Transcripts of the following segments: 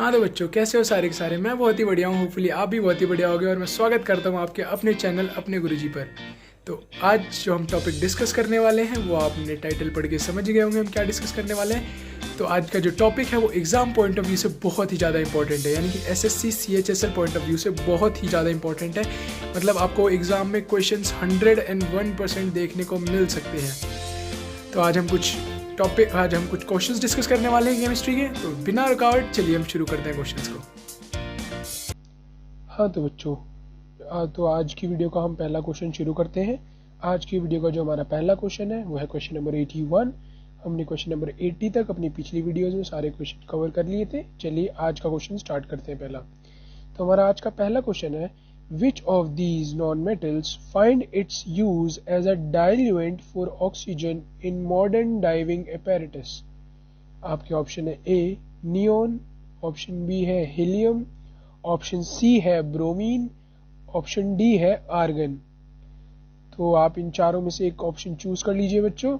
हाँ तो बच्चों, कैसे हो सारे के सारे। मैं बहुत ही बढ़िया हूँ, होपफुली आप भी बहुत ही बढ़िया होगे। और मैं स्वागत करता हूँ आपके अपने चैनल अपने गुरुजी पर। तो आज जो हम टॉपिक डिस्कस करने वाले हैं वो आपने टाइटल पढ़ के समझ गए होंगे हम क्या डिस्कस करने वाले हैं। तो आज का जो टॉपिक है वो एग्जाम पॉइंट ऑफ व्यू से बहुत ही ज़्यादा इंपॉर्टेंट है, यानी कि SSC CHSL point of view से बहुत ही ज़्यादा इंपॉर्टेंट है। मतलब आपको एग्जाम में क्वेश्चंस 101% देखने को मिल सकते हैं। तो आज हम कुछ क्वेश्चंस डिस्कस करने वाले हैं केमिस्ट्री के। तो बिना रुकावट चलिए हम शुरू करते हैं क्वेश्चंस को। हाँ तो बच्चों, तो आज की वीडियो का हम पहला क्वेश्चन शुरू करते हैं। आज की वीडियो का जो हमारा पहला क्वेश्चन है वो है क्वेश्चन नंबर 81। हमने क्वेश्चन नंबर 80 तक अपनी पिछली वीडियोज में सारे क्वेश्चन कवर कर लिए थे। चलिए आज का क्वेश्चन स्टार्ट करते हैं। पहला तो हमारा आज का पहला क्वेश्चन है, Which of these non-metals find its use as a diluent for oxygen in modern diving apparatus? आपके ऑप्शन है ए नियोन, ऑप्शन बी है हीलियम, ऑप्शन सी है ब्रोमीन, ऑप्शन डी है आर्गन। तो आप इन चारों में से एक ऑप्शन चूज कर लीजिए बच्चों,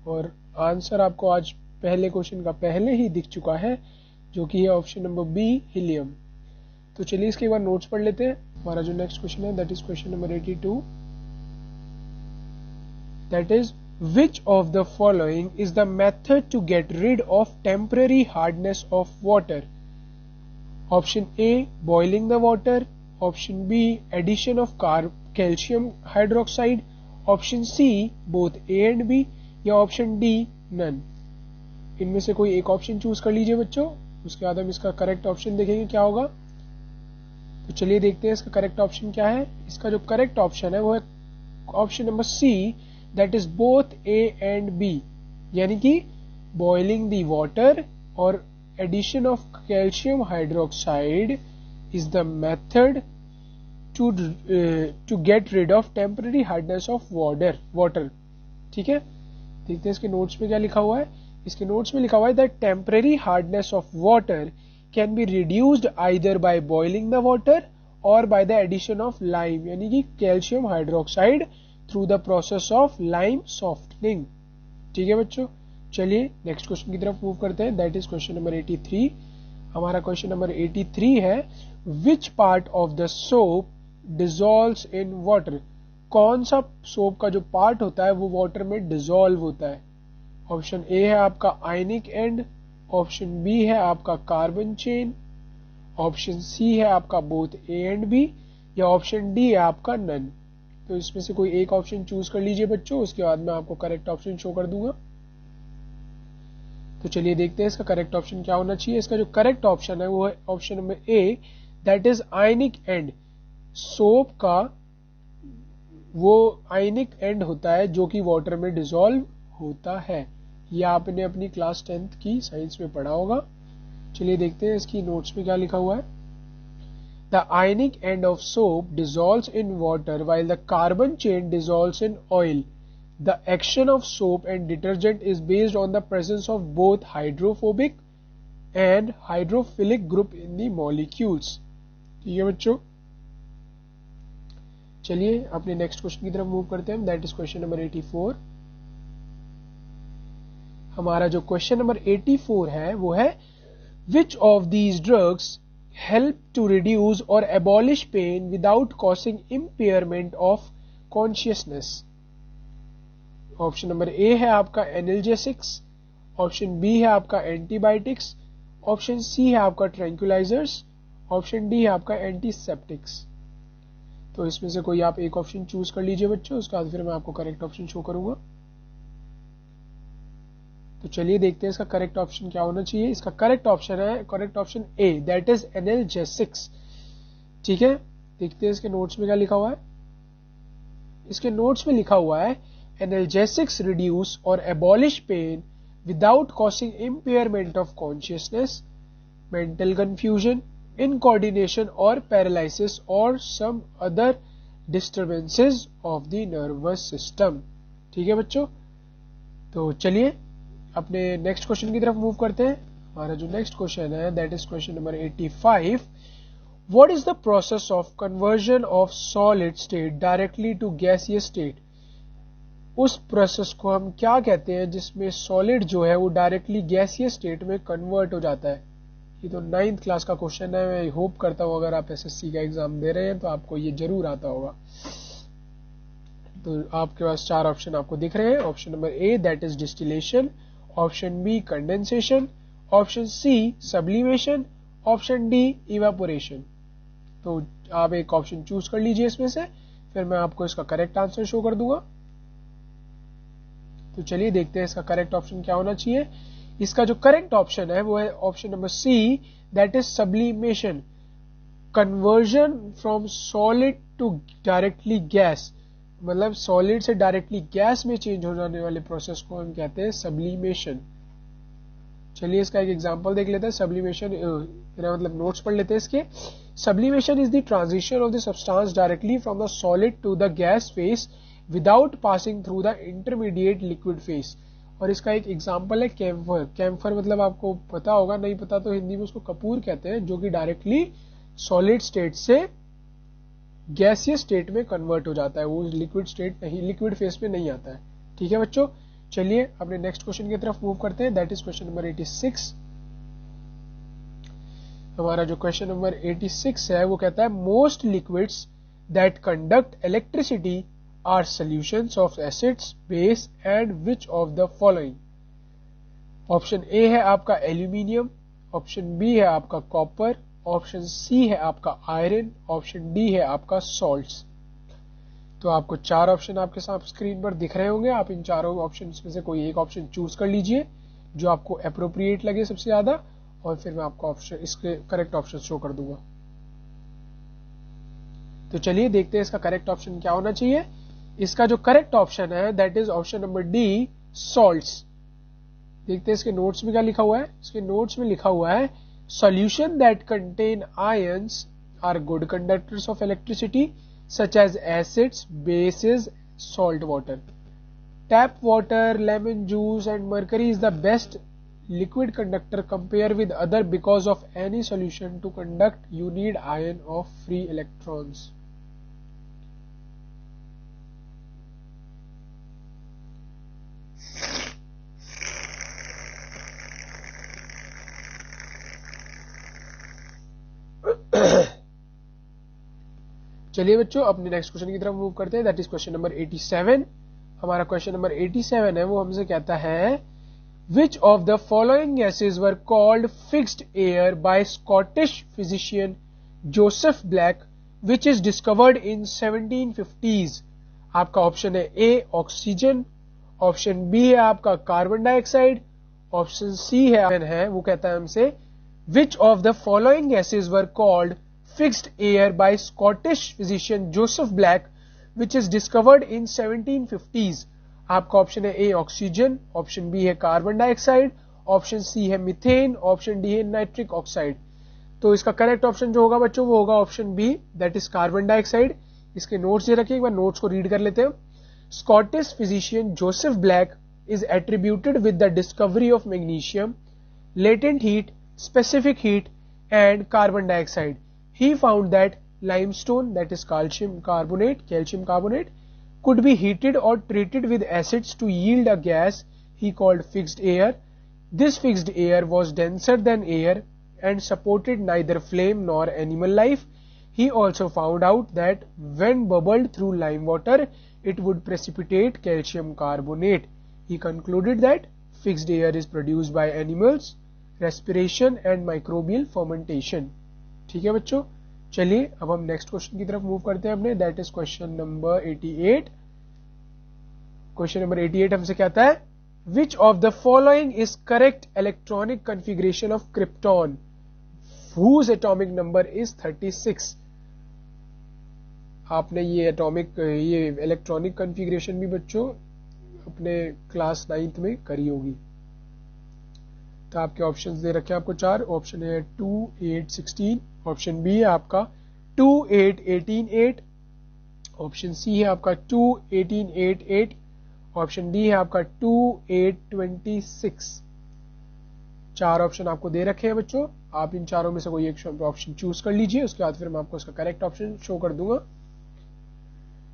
और आंसर आपको आज पहले क्वेश्चन का पहले ही दिख चुका है, जो कि है ऑप्शन नंबर बी हीलियम। तो चलिए इसके बाद नोट्स पढ़ लेते हैं। हमारा जो नेक्स्ट क्वेश्चन है that is question number 82, that is Which of the following is the method to get rid of temporary hardness of water? Option A, boiling the water. Option B, addition of calcium hydroxide. Option C, both A and B. या option D none. इनमें से कोई एक option choose कर लीजिए बच्चों, उसके बाद हम इसका करेक्ट ऑप्शन देखेंगे क्या होगा। तो चलिए देखते हैं इसका करेक्ट ऑप्शन क्या है। इसका जो करेक्ट ऑप्शन है वो है option number C, that is both A and B, यानी कि बॉइलिंग द वाटर और addition of calcium hydroxide is the method to get rid of temporary hardness of water. ठीक है, देखते हैं इसके नोट्स में क्या लिखा हुआ है। इसके नोट्स में लिखा हुआ है that temporary hardness of water can be reduced either by boiling the water और by the addition of lime, यानी कि calcium hydroxide through the process of lime softening. ठीक है बच्चों, चलिए नेक्स्ट क्वेश्चन की तरफ मूव करते हैं। That is question number 83। हमारा क्वेश्चन नंबर 83 है, which part of the soap dissolves in water? कौन सा सोप का जो पार्ट होता है वो वाटर में डिसॉल्व होता है? ऑप्शन ए है आपका आयनिक एंड, ऑप्शन बी है आपका कार्बन चेन, ऑप्शन सी है आपका बोथ ए एंड बी, या ऑप्शन डी है आपका नन। तो इसमें से कोई एक ऑप्शन चूज कर लीजिए बच्चों, उसके बाद मैं आपको करेक्ट ऑप्शन शो कर दूंगा। तो चलिए देखते हैं इसका करेक्ट ऑप्शन क्या होना चाहिए। इसका जो करेक्ट ऑप्शन है वो है option number A, that is ionic and. Soap का वो आयनिक एंड होता है जो कि वाटर में डिसॉल्व होता है। यह आपने अपनी क्लास 10th की साइंस में पढ़ा होगा। चलिए देखते हैं इसकी नोट्स में क्या लिखा हुआ है। The ionic end of soap dissolves in water while the carbon chain dissolves in oil. The action of soap and detergent is based on the presence of both hydrophobic and hydrophilic group in the molecules. ठीक है बच्चों, चलिए अपने next question की तरफ move करते हैं। That is question number 84। हमारा जो क्वेश्चन नंबर 84 है वो है, which of these drugs help to reduce और abolish pain without causing impairment of consciousness? Option number A है आपका एनाल्जेसिक्स, ऑप्शन बी है आपका एंटीबायोटिक्स, ऑप्शन सी है आपका ट्रैंक्विलाइजर्स, ऑप्शन डी है आपका एंटीसेप्टिक्स। तो इसमें से कोई आप एक ऑप्शन चूज कर लीजिए बच्चों, उसके बाद फिर मैं आपको करेक्ट ऑप्शन शो करूंगा। तो चलिए देखते हैं इसका करेक्ट ऑप्शन क्या होना चाहिए। इसका करेक्ट ऑप्शन है correct option A, that is analgesics. ठीक है, देखते हैं इसके नोट्स में क्या लिखा हुआ है। इसके नोट्स में लिखा हुआ है, एनाल्जेसिक्स रिड्यूस और abolish pain without causing impairment of consciousness, mental confusion, incoordination or paralysis or some other disturbances of the nervous system। ठीक है बच्चों, तो चलिए अपने नेक्स्ट क्वेश्चन की तरफ मूव करते हैं। हमारा जो नेक्स्ट क्वेश्चन है that is question number 85। What is the process of conversion of solid state directly to gaseous state? उस प्रोसेस को हम क्या कहते हैं जिसमें सॉलिड जो है वो डायरेक्टली गैसियस स्टेट में कन्वर्ट हो जाता है? ये तो 9th क्लास का क्वेश्चन है। मैं होप करता हूँ अगर आप एसएससी का एग्जाम दे रहे हैं तो आपको ये जरूर आता होगा। तो आपके पास 4 ऑप्शन आपको दिख रहे हैं। Option number A that is distillation, option B condensation, option C sublimation, option D evaporation. तो आप एक ऑप्शन चूज कर लीजिए इसमें से, फिर मैं आपको इसका करेक्ट आंसर शो कर दूंगा। तो चलिए देखते हैं इसका करेक्ट ऑप्शन क्या होना चाहिए। इसका जो करेक्ट ऑप्शन है वो है option number C that is sublimation, conversion from solid to directly gas. मतलब सॉलिड से डायरेक्टली गैस में चेंज हो जाने वाले प्रोसेस को हम कहते हैं सब्लिमेशन। चलिए इसका एक एग्जांपल देख लेते हैं। सब्लिमेशन मतलब नोट्स पढ़ लेते हैं इसके। Sublimation is the transition of the substance directly from the solid to the gas phase without passing through the intermediate liquid phase. और इसका एक एग्जांपल है कैम्फर। कैम्फर मतलब आपको पता होगा, नहीं पता तो हिंदी में उसको कपूर कहते हैं, जो कि डायरेक्टली सॉलिड स्टेट से गैसियस स्टेट में कन्वर्ट हो जाता है। वो लिक्विड स्टेट नहीं, लिक्विड फेस में नहीं आता है। ठीक है बच्चों, चलिए अपने नेक्स्ट क्वेश्चन की तरफ मूव करते हैं। That is question number 86। हमारा जो क्वेश्चन नंबर 86 है वो कहता है most liquids that conduct electricity are solutions of acids, base and which of the following. Option A है आपका एल्यूमिनियम, ऑप्शन बी है आपका कॉपर, ऑप्शन सी है आपका आयरन, ऑप्शन डी है आपका सॉल्ट्स। तो आपको 4 ऑप्शन आपके साथ स्क्रीन पर दिख रहे होंगे। आप इन चारों ऑप्शन में से कोई एक ऑप्शन चूज कर लीजिए जो आपको अप्रोप्रिएट लगे सबसे ज्यादा, और फिर मैं आपको ऑप्शन इसके करेक्ट ऑप्शन शो कर दूंगा। तो चलिए देखते हैं इसका करेक्ट ऑप्शन क्या होना चाहिए। इसका जो करेक्ट ऑप्शन है that is option number D salts. देखते हैं इसके नोट्स में क्या लिखा हुआ है। इसके नोट्स में लिखा हुआ है solution that contain ions are good conductors of electricity such as acids, bases, salt water. Tap water, lemon juice and mercury is the best liquid conductor compared with other because of any solution to conduct you need ion of free electrons. चलिए बच्चों अपने next question की तरफ move करते हैं। That is question number 87। हमारा question number 87 है वो हमसे कहता है which of the following gases were called fixed air by Scottish physician Joseph black which is discovered in 1750s। आपका ऑप्शन है ए ऑक्सीजन, ऑप्शन बी है आपका कार्बन डाइऑक्साइड, ऑप्शन सी है वो कहता है हमसे विच of the following gases were called fixed air by Scottish physician Joseph Black which is discovered in 1750s। आपका ऑप्शन है ए ऑक्सीजन, ऑप्शन बी है कार्बन डाइऑक्साइड, ऑप्शन सी है methane, option D है नाइट्रिक ऑक्साइड। तो इसका correct option जो होगा बच्चों वो होगा option B that is carbon dioxide. इसके नोट्स ये रखिए, एक बार नोट्स को रीड कर लेते हैं। Scottish physician Joseph black is attributed with the discovery of magnesium, latent heat, specific heat and carbon dioxide. He found that limestone, that is calcium carbonate, could be heated or treated with acids to yield a gas he called fixed air. This fixed air was denser than air and supported neither flame nor animal life. He also found out that when bubbled through lime water, it would precipitate calcium carbonate. He concluded that fixed air is produced by animals, respiration and microbial fermentation. ठीक है बच्चों, चलिए अब हम next question की तरफ move करते हैं अपने। That is question number 88। Question number 88 हमसे कहता है which of the following is correct electronic configuration of krypton whose atomic number is 36। आपने ये इलेक्ट्रॉनिक कॉन्फ़िगरेशन भी बच्चों अपने क्लास 9th में करी होगी। तो आपके ऑप्शंस दे रखे हैं आपको 4। ऑप्शन है 2, 8, 16, ऑप्शन बी है आपका 2, 8, 18, 8, ऑप्शन सी है आपका 2, 18, 8, 8, ऑप्शन डी है आपका 2, 8, 26। 4 ऑप्शन आपको दे रखे हैं बच्चों। आप इन चारों में से कोई एक ऑप्शन चूज कर लीजिए, उसके बाद फिर मैं आपको इसका करेक्ट ऑप्शन शो कर दूंगा।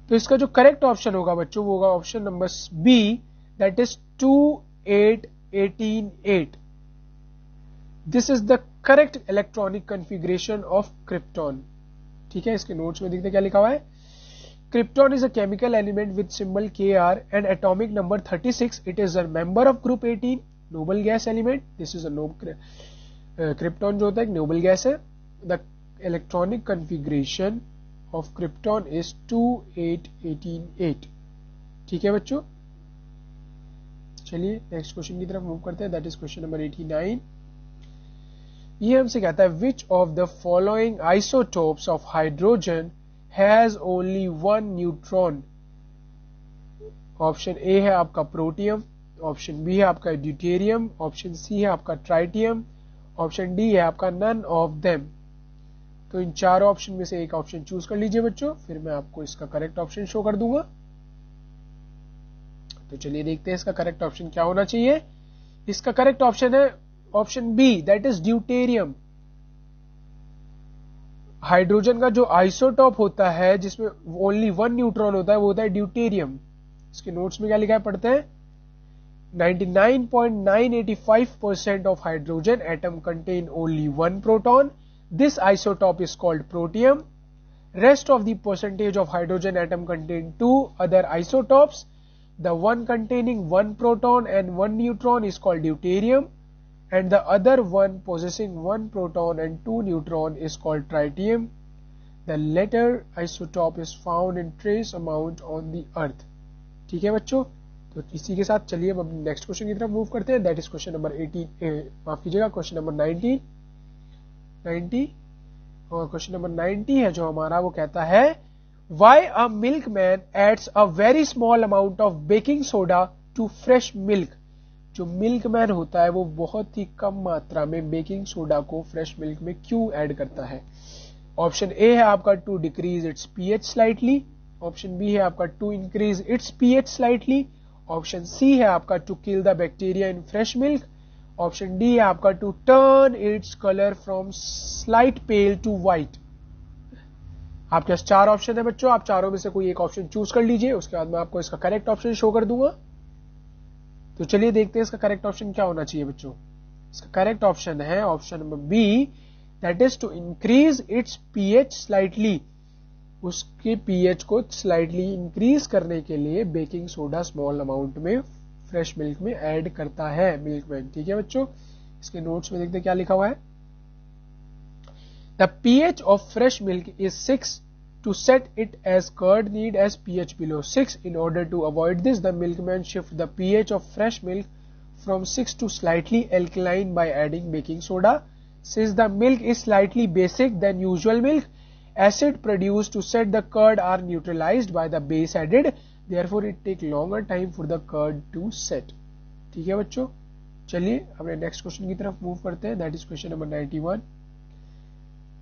तो इसका जो करेक्ट ऑप्शन होगा बच्चों वो होगा option number B that is 2, 8, 18, 8। This is the correct electronic configuration of krypton. ठीक है, इसके नोट्स में देखते क्या लिखा हुआ है। Krypton is a chemical element with symbol Kr and atomic number 36. It is a member of group 18, noble gas element. This is a Krypton जो होता है एक noble gas है. The electronic configuration of Krypton is 28188. ठीक है बच्चों, चलिए next question की तरफ मूव करते हैं, दैट इज क्वेश्चन नंबर 89। ये हमसे कहता है which of the following isotopes of hydrogen has only one neutron. Option A है आपका प्रोटियम, ऑप्शन बी है आपका ड्यूटेरियम, ऑप्शन सी है आपका ट्राइटियम, ऑप्शन डी है आपका नन ऑफ देम। तो इन चारों ऑप्शन में से एक ऑप्शन चूज कर लीजिए बच्चों, फिर मैं आपको इसका करेक्ट ऑप्शन शो कर दूंगा। तो चलिए देखते हैं इसका करेक्ट ऑप्शन क्या होना चाहिए। इसका करेक्ट ऑप्शन है option B, that is deuterium. Hydrogen का जो आइसोटॉप होता है जिसमें ओनली वन न्यूट्रॉन होता है वो होता है ड्यूटेरियम। इसके नोट्स में क्या लिखा है पढ़ते हैं। 99.985% of hydrogen atom contain only one proton. This isotope is called protium. Rest of the percentage of hydrogen atom contain two other isotopes. The one containing one proton and one neutron is called deuterium, and the other one possessing one proton and two neutron is called tritium. The latter isotope is found in trace amount on the earth. ठीक है बच्चों, तो इसी के साथ चलिए अब next question की तरफ मूव करते हैं, दैट इज क्वेश्चन नंबर 18, माफ कीजिएगा क्वेश्चन नंबर 90। और क्वेश्चन नंबर 90 है जो हमारा, वो कहता है why a milkman adds a very small amount of baking soda to fresh milk. जो मिल्कमैन होता है वो बहुत ही कम मात्रा में बेकिंग सोडा को फ्रेश मिल्क में क्यों ऐड करता है। ऑप्शन ए है आपका to decrease its pH slightly, option B है आपका to increase its pH slightly, option C है आपका to kill the bacteria in fresh milk, option D है आपका to turn its colour from slight pale to white. आपके पास चार option है बच्चों, आप चारों में से कोई एक ऑप्शन चूज कर लीजिए, उसके बाद मैं आपको इसका करेक्ट ऑप्शन शो कर दूंगा। तो चलिए देखते हैं इसका करेक्ट ऑप्शन क्या होना चाहिए बच्चों। इसका करेक्ट ऑप्शन है option number B, that is to increase its pH slightly. उसके पीएच को स्लाइटली इंक्रीज करने के लिए बेकिंग सोडा स्मॉल अमाउंट में फ्रेश मिल्क में ऐड करता है मिल्कमैन। ठीक है बच्चों, इसके नोट्स में देखते क्या लिखा हुआ है। The pH of fresh milk is 6 to set it as curd need as pH below 6. In order to avoid this, the milkman shift the pH of fresh milk from 6 to slightly alkaline by adding baking soda. Since the milk is slightly basic than usual milk, acid produced to set the curd are neutralized by the base added. Therefore, it take longer time for the curd to set. ठीक है बच्चों, चलिए अपने next question की तरफ move करते हैं, that is question number 91।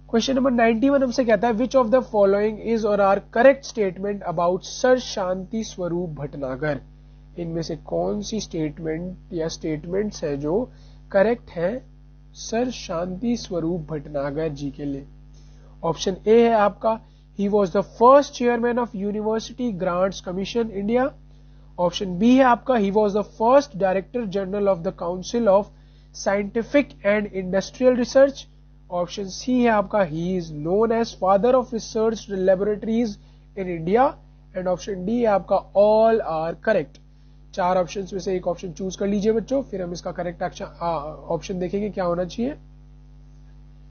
Question number 91 हमसे कहता है which of the following is or are correct statement about sir Shanti Swarup Bhatnagar. इनमें से कौन सी स्टेटमेंट या स्टेटमेंट्स है जो करेक्ट है सर शांति स्वरूप भटनागर जी के लिए। ऑप्शन ए है आपका he was the first chairman of university grants commission India, option B है आपका he was the first director general of the council of scientific and industrial research, option C है आपका he is known as father of research laboratories in India, and option D है आपका all are correct. चार option में से एक option choose कर लीजिए बच्चों, फिर हम इसका करेक्ट ऑप्शन देखेंगे क्या होना चाहिए।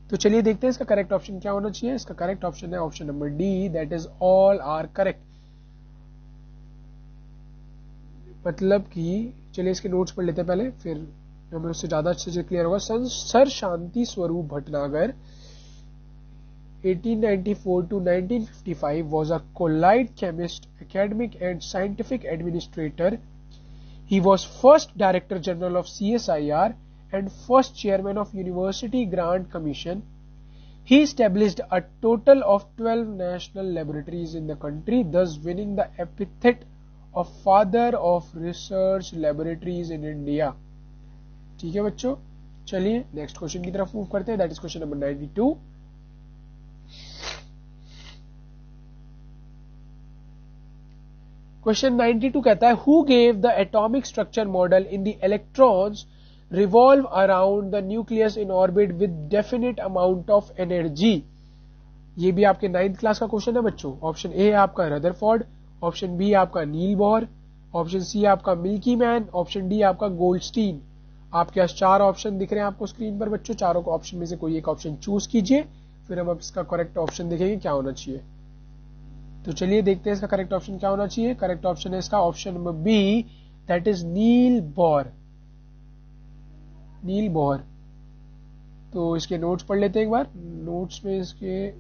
तो चलिए देखते हैं इसका करेक्ट ऑप्शन क्या होना चाहिए। इसका करेक्ट ऑप्शन है option number D, that is all are correct. मतलब कि चलिए इसके नोट्स पढ़ लेते हैं पहले, फिर हमें उससे ज्यादा अच्छे से क्लियर होगा। Sir Shanti Swarup Bhatnagar 1894 to 1955 was a colloid chemist, academic and scientific administrator. He was first Director General of CSIR and first Chairman of University Grant Commission. He established a total of 12 national laboratories in the country, thus winning the epithet of Father of Research Laboratories in India. ठीक है बच्चों, चलिए next question की तरफ move करते हैं, that is question number 92। Question 92 कहता है who gave the atomic structure model in the electrons revolve around the nucleus in orbit with definite amount of energy? ये भी आपके 9th क्लास का क्वेश्चन है बच्चों। ऑप्शन ए है आपका रदरफोर्ड, ऑप्शन बी आपका नील बोर, ऑप्शन सी आपका मिल्की मैन, ऑप्शन डी आपका गोल्डस्टीन। आपके पास 4 ऑप्शन दिख रहे हैं आपको स्क्रीन पर बच्चों। चारों ऑप्शन में से कोई एक ऑप्शन चूज कीजिए, फिर हम इसका करेक्ट ऑप्शन देखेंगे क्या होना चाहिए। तो चलिए देखते हैं इसका करेक्ट ऑप्शन क्या होना चाहिए। करेक्ट ऑप्शन है इसका option number B, that is Niels Bohr. Niels Bohr. तो इसके नोट्स पढ़ लेते हैं एक बार। नोट्स में इसके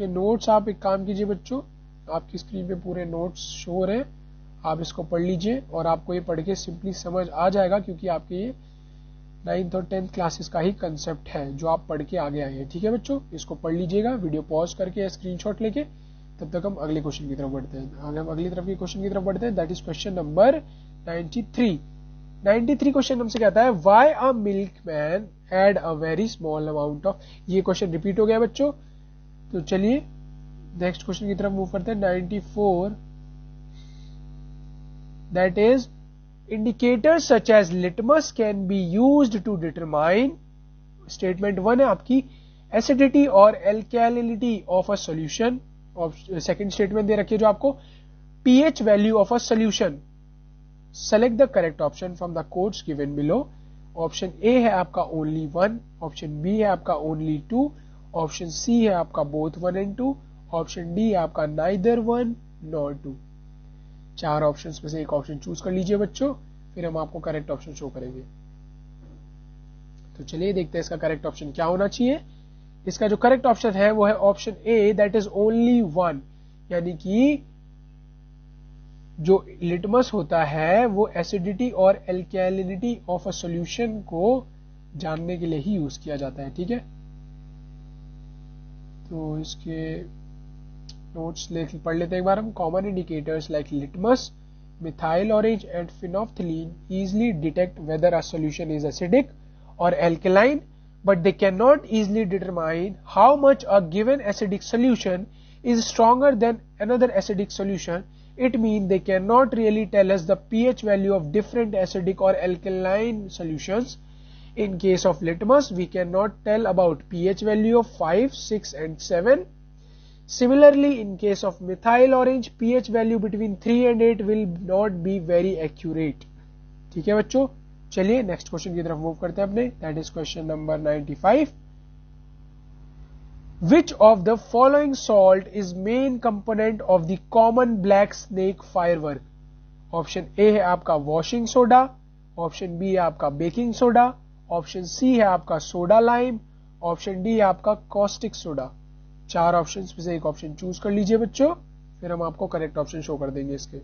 नोट्स आप एक काम कीजिए बच्चों, आपकी स्क्रीन पे पूरे नोट्स शो हो रहे हैं, आप इसको पढ़ लीजिए और आपको ये पढ़ के सिंपली समझ आ जाएगा, क्योंकि आपके ये 9th और 10th क्लासेस का ही कंसेप्ट है जो आप पढ़ के आगे आए हैं। ठीक है बच्चों, इसको पढ़ लीजिएगा वीडियो पॉज करके या स्क्रीनशॉट लेके। तब तक हम अगले क्वेश्चन की तरफ बढ़ते हैं। आगे हम अगली तरफ के क्वेश्चन की तरफ बढ़ते हैं, that is question number 93। 93 question हमसे कहता है why a milkman had a very small amount of. ये क्वेश्चन रिपीट हो गया बच्चों। तो चलिए नेक्स्ट क्वेश्चन की तरफ मूव करते हैं। 94, that is indicators such as litmus can be used to determine, statement 1 है आपकी, acidity or alkalinity of a solution. Second statement दे रखी है जो आपको pH value of a solution. Select the correct option from the codes given below. Option A है आपका only 1, option B है आपका ओनली 2, ऑप्शन सी है आपका बोथ 1 and 2, ऑप्शन डी है आपका नाइदर 1 nor 2। 4 ऑप्शंस में से एक ऑप्शन चूज कर लीजिए बच्चों, फिर हम आपको करेक्ट ऑप्शन शो करेंगे। तो चलिए देखते हैं इसका करेक्ट ऑप्शन क्या होना चाहिए। इसका जो करेक्ट ऑप्शन है वो है option A, that is only 1, यानी कि जो लिटमस होता है वो acidity or alkalinity of a solution को जानने के लिए ही यूज किया जाता है। ठीक है, तो इसके नोट्स पढ़ लेते हैं एक बार हम। Common indicators like litmus, methyl orange and phenolphthalein easily detect whether a solution is acidic or alkaline, but they cannot easily determine how much a given acidic solution is stronger than another acidic solution. It means they cannot really tell us the pH value of different acidic or alkaline solutions. In case of litmus, we cannot tell about pH value of 5, 6 and 7. Similarly, in case of methyl orange, pH value between 3 and 8 will not be very accurate. ठीक है बच्चों, चलिए next question की तरफ move करते हैं अपने। That is question number 95। Which of the following salt is main component of the common black snake firework? Option A है आपका वॉशिंग सोडा, ऑप्शन बी है आपका बेकिंग सोडा, ऑप्शन सी है आपका सोडा लाइम, ऑप्शन डी है आपका caustic soda. 4 options में से एक ऑप्शन चूज कर लीजिए बच्चों, फिर हम आपको करेक्ट ऑप्शन शो कर देंगे इसके।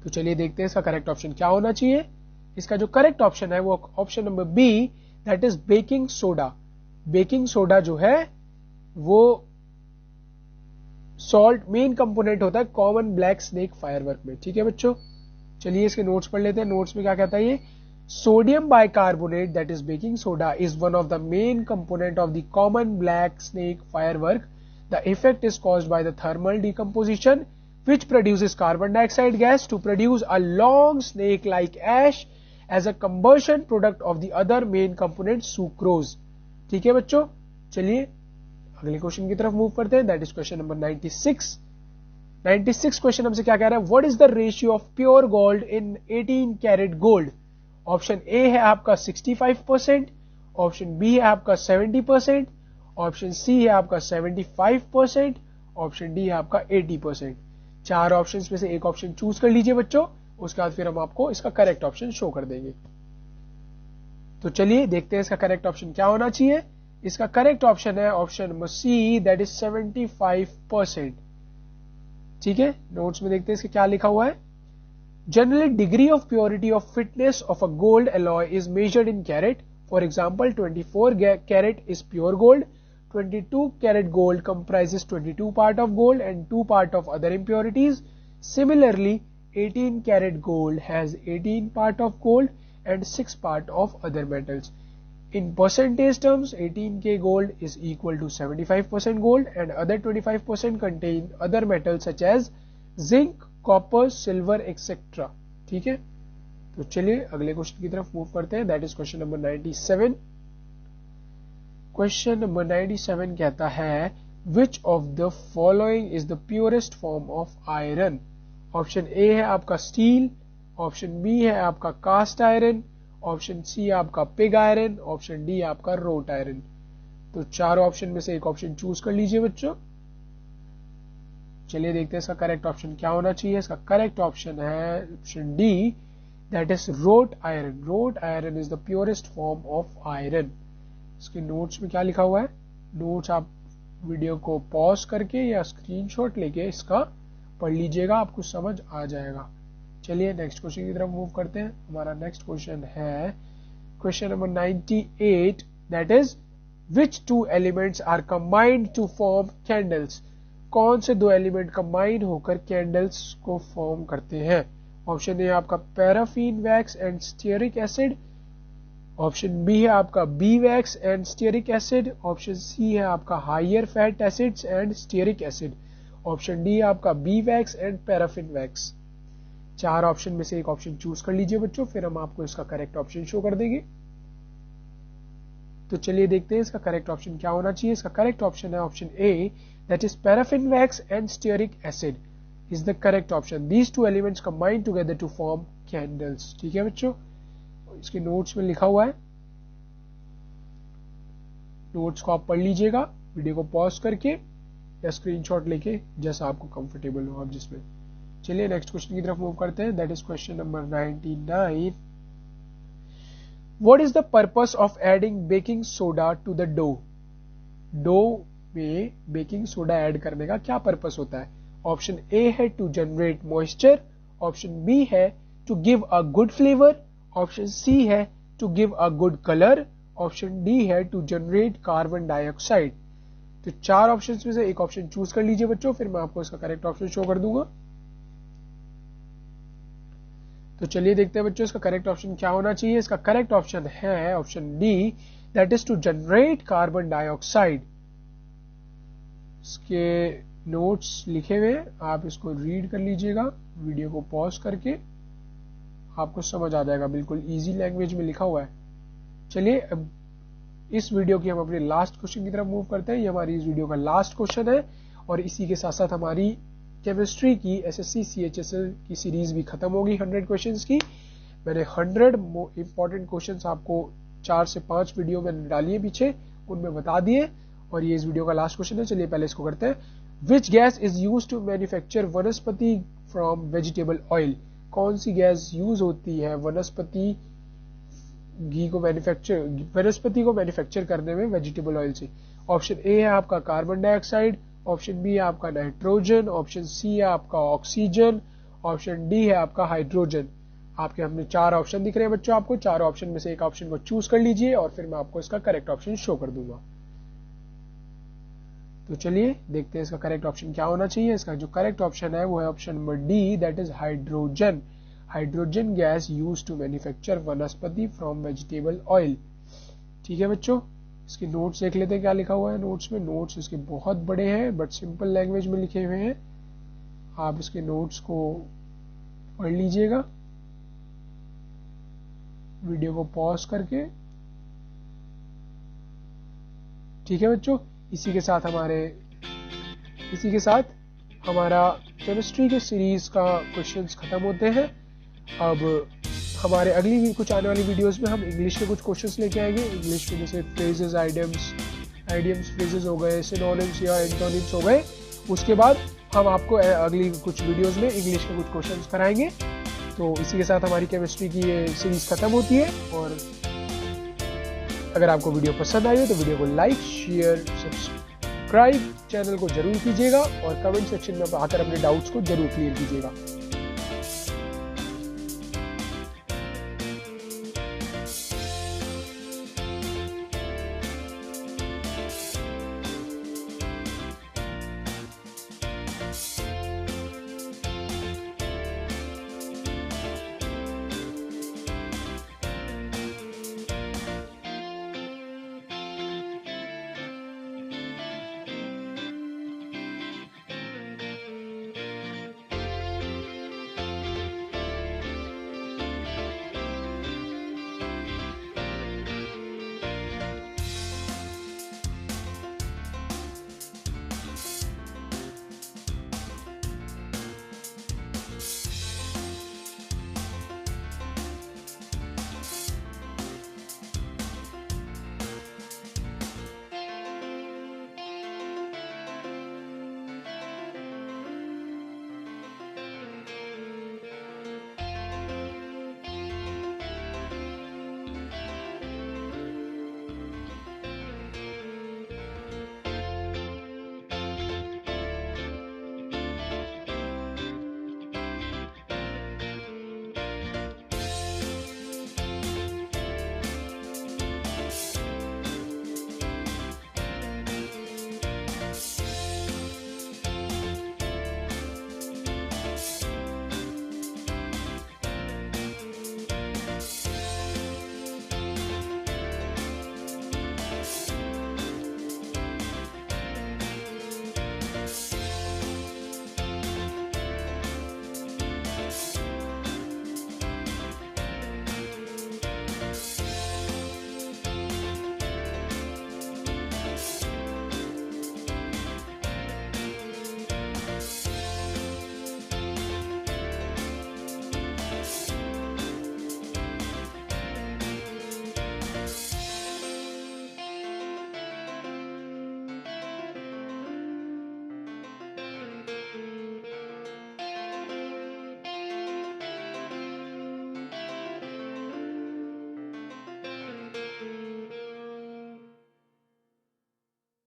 तो चलिए देखते हैं इसका करेक्ट ऑप्शन क्या होना चाहिए। इसका जो करेक्ट ऑप्शन है वो option number B, that is baking soda. Baking soda जो है वो सॉल्ट मेन कंपोनेंट होता है कॉमन ब्लैक स्नेक फायरवर्क में। ठीक है बच्चों, चलिए इसके नोट्स पढ़ लेते हैं। नोट्स में क्या कहता है ये, sodium bicarbonate, that is baking soda, is one of the main component of the common black snake firework. The effect is caused by the thermal decomposition, which produces carbon dioxide gas to produce a long snake-like ash as a combustion product of the other main component sucrose. ठीक है बच्चों, चलिए अगले question की तरफ move करते हैं। That is question number 96। 96 question हमसे क्या कह रहा है, what is the ratio of pure gold in 18 carat gold. Option A है आपका 65%, ऑप्शन बी है आपका 70%, ऑप्शन सी है आपका 75%, ऑप्शन डी है आपका 80%। 4 ऑप्शंस में से एक ऑप्शन चूज कर लीजिए बच्चों, उसके बाद फिर हम आपको इसका करेक्ट ऑप्शन शो कर देंगे। तो चलिए देखते हैं इसका करेक्ट ऑप्शन क्या होना चाहिए। इसका करेक्ट ऑप्शन है option number C, that is 75%। ठीक है, नोट्स में देखते हैं इसके क्या लिखा हुआ है। Generally, degree of purity of fitness of a gold alloy is measured in carat. For example, 24 carat is pure gold. 22 carat gold comprises 22 part of gold and 2 part of other impurities. Similarly, 18 carat gold has 18 part of gold and 6 part of other metals. In percentage terms, 18K gold is equal to 75% gold and other 25% contain other metals such as zinc, copper, silver etcetera. ठीक है, तो चलिए अगले question की तरफ move करते हैं, that is question number 97। Question number 97 कहता है which of the following is the purest form of iron. Option A है आपका स्टील, ऑप्शन बी है आपका कास्ट आयरन, ऑप्शन सी आपका पिग आयरन, ऑप्शन डी आपका रोट आयरन। तो चारों ऑप्शन में से एक ऑप्शन चूज कर लीजिए बच्चों। चलिए देखते हैं इसका करेक्ट ऑप्शन क्या होना चाहिए। इसका करेक्ट ऑप्शन है option D, that is road iron. Road iron is the purest form of iron. इसके नोट्स में क्या लिखा हुआ है, नोट्स आप वीडियो को पॉज करके या स्क्रीनशॉट लेके इसका पढ़ लीजिएगा, आपको समझ आ जाएगा। चलिए नेक्स्ट क्वेश्चन की तरफ मूव करते हैं। हमारा नेक्स्ट क्वेश्चन है question number 98, that is which two elements are combined to form candles. कौन से दो एलिमेंट कंबाइन होकर कैंडल्स को फॉर्म करते हैं। ऑप्शन ए आपका paraffin wax and stearic acid, option B है आपका bee wax and stearic acid, option C है आपका higher fat acids and stearic acid, option D आपका bee wax and paraffin wax. चार ऑप्शन में से एक ऑप्शन चूज कर लीजिए बच्चों, फिर हम आपको इसका करेक्ट ऑप्शन शो कर देंगे। तो चलिए देखते हैं इसका करेक्ट ऑप्शन क्या होना चाहिए। इसका करेक्ट ऑप्शन है option A, that is paraffin wax and stearic acid is the correct option. These two elements combine together to form candles. ठीक है बच्चों, इसके नोट्स में लिखा हुआ है, नोट्स को आप पढ़ लीजिएगा वीडियो को पॉज करके या स्क्रीनशॉट लेके, जैसा आपको कंफर्टेबल हो आप जिसमें। चलिए नेक्स्ट क्वेश्चन की तरफ मूव करते हैं, that is question number 99। What is the purpose of adding baking soda to the dough. Dough में बेकिंग सोडा ऐड करने का क्या पर्पस होता है। ऑप्शन ए है to generate moisture, option B है to give a good flavour, option C है to give a good colour, option D है टू जनरेट कार्बन डाइऑक्साइड। तो चार ऑप्शन में से एक ऑप्शन चूज कर लीजिए बच्चों, फिर मैं आपको इसका करेक्ट ऑप्शन शो कर दूंगा। तो चलिए देखते हैं बच्चों इसका करेक्ट ऑप्शन क्या होना चाहिए। इसका करेक्ट ऑप्शन है option D, that is to generate carbon dioxide. इसके नोट्स लिखे हुए, आप इसको रीड कर लीजिएगा वीडियो को पॉज करके, आपको समझ आ जाएगा, बिल्कुल इजी लैंग्वेज में लिखा हुआ है। चलिए अब इस वीडियो की हम अपने लास्ट क्वेश्चन की तरफ मूव करते हैं। ये हमारी इस वीडियो का लास्ट क्वेश्चन है और इसी के साथ साथ हमारी केमिस्ट्री की एसएससी CHSL की सीरीज भी खत्म होगी 100 क्वेश्चंस की। मैंने 100 इंपॉर्टेंट क्वेश्चंस आपको 4 से 5 वीडियो में डाली है पीछे, उनमें बता दिए, और ये इस वीडियो का लास्ट क्वेश्चन है। चलिए पहले इसको करते हैं। Which gas is use to manufacture vanaspati from vegetable oil. कौन सी गैस यूज होती है वनस्पति को मैन्युफैक्चर करने में वेजिटेबल ऑयल से। ऑप्शन ए है आपका कार्बन डाइऑक्साइड, ऑप्शन बी है आपका नाइट्रोजन, ऑप्शन सी है आपका ऑक्सीजन, ऑप्शन डी है आपका हाइड्रोजन। आपके हमने चार ऑप्शन दिख रहे हैं बच्चों, आपको चार ऑप्शन में से एक ऑप्शन को चूज कर लीजिए और फिर मैं आपको इसका करेक्ट ऑप्शन शो कर दूंगा। तो चलिए देखते हैं इसका करेक्ट ऑप्शन क्या होना चाहिए। इसका जो करेक्ट ऑप्शन है वो है option number D, that is hydrogen. Hydrogen gas use to manufacture vanaspati from vegetable oil. ठीक है बच्चों, इसके नोट्स देख लेते हैं क्या लिखा हुआ है नोट्स में। नोट्स इसके बहुत बड़े हैं बट सिंपल लैंग्वेज में लिखे हुए हैं, आप इसके नोट्स को पढ़ लीजिएगा वीडियो को पॉज करके। ठीक है बच्चों, इसी के साथ हमारा केमिस्ट्री के सीरीज का क्वेश्चंस खत्म होते हैं। अब हमारे अगली भी कुछ आने वाली वीडियोस में हम इंग्लिश के कुछ क्वेश्चंस लेके आएंगे। इंग्लिश में जैसे फ्रेजेस, आइडियम्स फ्रेजेस हो गए, सिनोनिम्स या एंटोनिम्स हो गए। उसके बाद हम आपको अगली कुछ वीडियोस में इंग्लिश के कुछ क्वेश्चंस कराएंगे। तो इसी के साथ हमारी केमिस्ट्री की ये सीरीज खत्म होती है। और अगर आपको वीडियो पसंद आई हो तो वीडियो को लाइक, शेयर, सब्सक्राइब चैनल को जरूर कीजिएगा और कमेंट सेक्शन में आकर अपने डाउट्स को जरूर क्लियर कीजिएगा।